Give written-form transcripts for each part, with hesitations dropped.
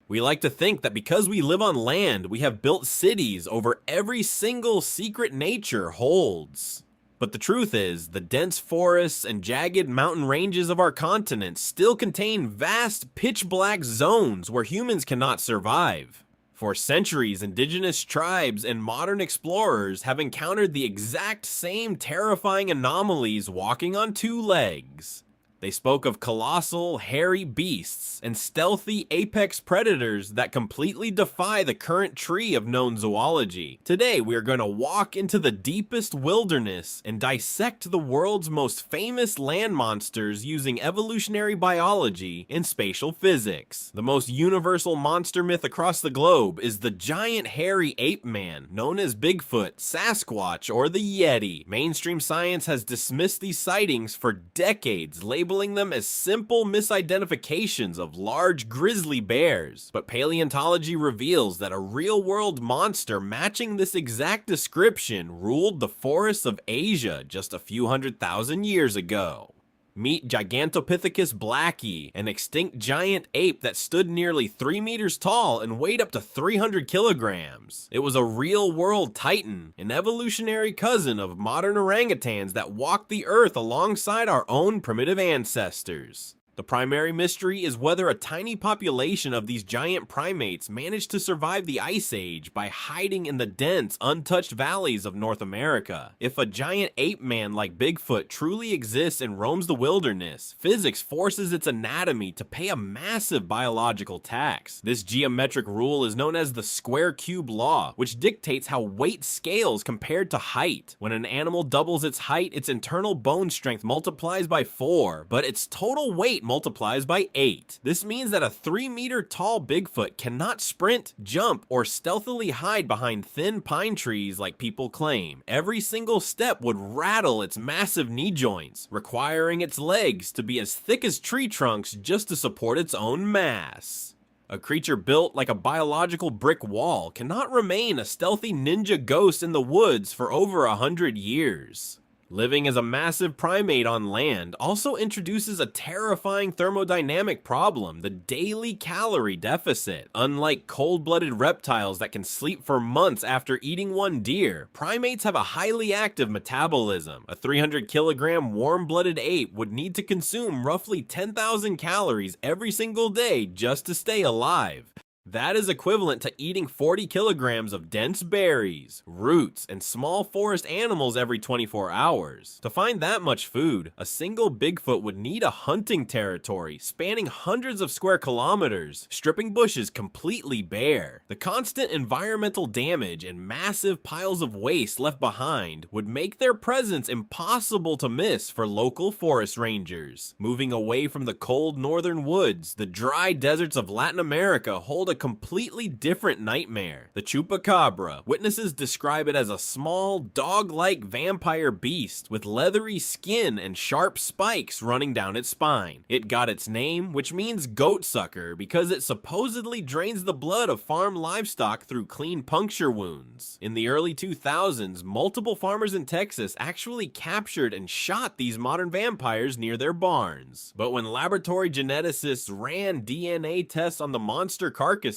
We like to think that because we live on land, we have built cities over every single secret nature holds. But the truth is, the dense forests and jagged mountain ranges of our continent still contain vast pitch-black zones where humans cannot survive. For centuries, indigenous tribes and modern explorers have encountered the exact same terrifying anomalies walking on two legs. They spoke of colossal, hairy beasts and stealthy apex predators that completely defy the current tree of known zoology. Today, we are going to walk into the deepest wilderness and dissect the world's most famous land monsters using evolutionary biology and spatial physics. The most universal monster myth across the globe is the giant hairy ape man, known as Bigfoot, Sasquatch, or the Yeti. Mainstream science has dismissed these sightings for decades, labeling them as simple misidentifications of large grizzly bears. But paleontology reveals that a real-world monster matching this exact description ruled the forests of Asia just a few 100,000 years ago. Meet Gigantopithecus blacki, an extinct giant ape that stood nearly 3 meters tall and weighed up to 300 kilograms. It was a real-world titan, an evolutionary cousin of modern orangutans that walked the earth alongside our own primitive ancestors. The primary mystery is whether a tiny population of these giant primates managed to survive the Ice Age by hiding in the dense, untouched valleys of North America. If a giant ape man like Bigfoot truly exists and roams the wilderness, physics forces its anatomy to pay a massive biological tax. This geometric rule is known as the square cube law, which dictates how weight scales compared to height. When an animal doubles its height, its internal bone strength multiplies by 4, but its total weight multiplies by 8. This means that a 3-meter tall Bigfoot cannot sprint, jump, or stealthily hide behind thin pine trees like people claim. Every single step would rattle its massive knee joints, requiring its legs to be as thick as tree trunks just to support its own mass. A creature built like a biological brick wall cannot remain a stealthy ninja ghost in the woods for over 100 years. Living as a massive primate on land also introduces a terrifying thermodynamic problem, the daily calorie deficit. Unlike cold-blooded reptiles that can sleep for months after eating one deer, primates have a highly active metabolism. A 300-kilogram warm-blooded ape would need to consume roughly 10,000 calories every single day just to stay alive. That is equivalent to eating 40 kilograms of dense berries, roots, and small forest animals every 24 hours. To find that much food, a single Bigfoot would need a hunting territory spanning hundreds of square kilometers, stripping bushes completely bare. The constant environmental damage and massive piles of waste left behind would make their presence impossible to miss for local forest rangers. Moving away from the cold northern woods, the dry deserts of Latin America hold a completely different nightmare. The chupacabra. Witnesses describe it as a small, dog-like vampire beast with leathery skin and sharp spikes running down its spine. It got its name, which means goat sucker, because it supposedly drains the blood of farm livestock through clean puncture wounds. In the early 2000s, multiple farmers in Texas actually captured and shot these modern vampires near their barns. But when laboratory geneticists ran DNA tests on the monster carcasses,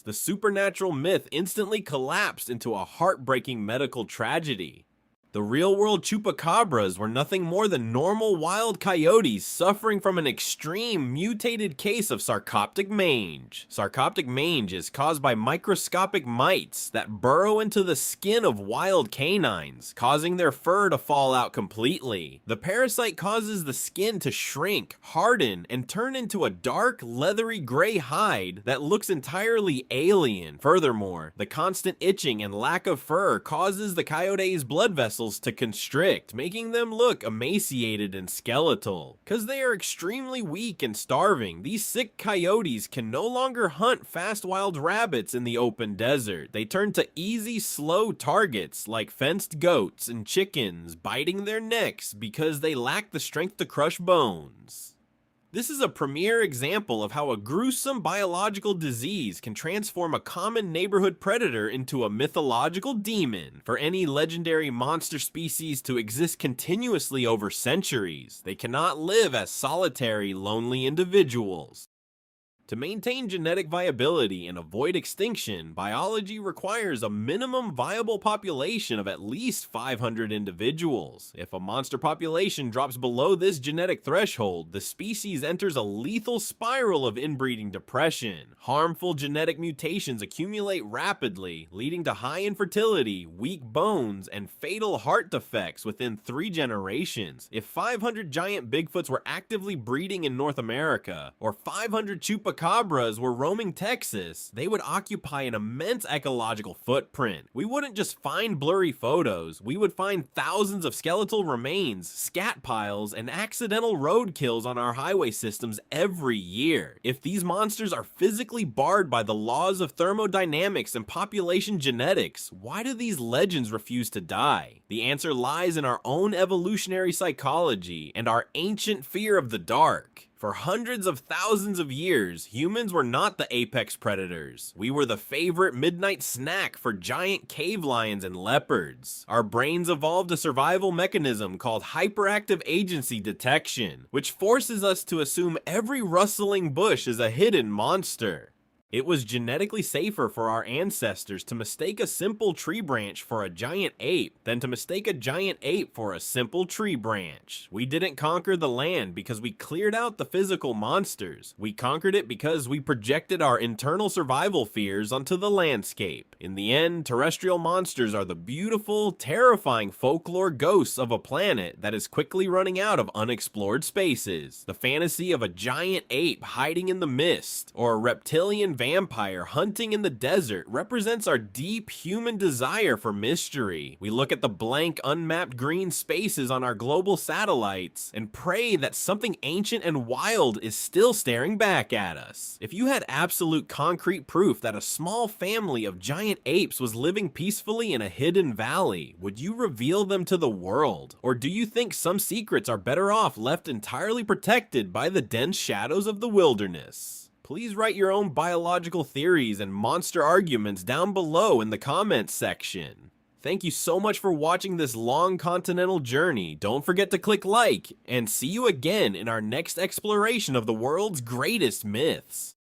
the supernatural myth instantly collapsed into a heartbreaking medical tragedy. The real-world chupacabras were nothing more than normal wild coyotes suffering from an extreme mutated case of sarcoptic mange. Sarcoptic mange is caused by microscopic mites that burrow into the skin of wild canines, causing their fur to fall out completely. The parasite causes the skin to shrink, harden, and turn into a dark, leathery gray hide that looks entirely alien. Furthermore, the constant itching and lack of fur causes the coyote's blood vessels to constrict, making them look emaciated and skeletal. Because they are extremely weak and starving, these sick coyotes can no longer hunt fast wild rabbits in the open desert. They turn to easy, slow targets like fenced goats and chickens, biting their necks because they lack the strength to crush bones. This is a premier example of how a gruesome biological disease can transform a common neighborhood predator into a mythological demon. For any legendary monster species to exist continuously over centuries, they cannot live as solitary, lonely individuals. To maintain genetic viability and avoid extinction, biology requires a minimum viable population of at least 500 individuals. If a monster population drops below this genetic threshold, the species enters a lethal spiral of inbreeding depression. Harmful genetic mutations accumulate rapidly, leading to high infertility, weak bones, and fatal heart defects within 3 generations. If 500 giant Bigfoots were actively breeding in North America, or 500 chupacabras were roaming Texas, they would occupy an immense ecological footprint. We wouldn't just find blurry photos, we would find thousands of skeletal remains, scat piles, and accidental road kills on our highway systems every year. If these monsters are physically barred by the laws of thermodynamics and population genetics, why do these legends refuse to die? The answer lies in our own evolutionary psychology and our ancient fear of the dark. For hundreds of thousands of years, humans were not the apex predators. We were the favorite midnight snack for giant cave lions and leopards. Our brains evolved a survival mechanism called hyperactive agency detection, which forces us to assume every rustling bush is a hidden monster. It was genetically safer for our ancestors to mistake a simple tree branch for a giant ape than to mistake a giant ape for a simple tree branch. We didn't conquer the land because we cleared out the physical monsters. We conquered it because we projected our internal survival fears onto the landscape. In the end, terrestrial monsters are the beautiful, terrifying folklore ghosts of a planet that is quickly running out of unexplored spaces. The fantasy of a giant ape hiding in the mist, or a reptilian vampire hunting in the desert represents our deep human desire for mystery. We look at the blank, unmapped green spaces on our global satellites and pray that something ancient and wild is still staring back at us. If you had absolute concrete proof that a small family of giant apes was living peacefully in a hidden valley, would you reveal them to the world? Or do you think some secrets are better off left entirely protected by the dense shadows of the wilderness? Please write your own biological theories and monster arguments down below in the comments section. Thank you so much for watching this long continental journey. Don't forget to click like, and see you again in our next exploration of the world's greatest myths.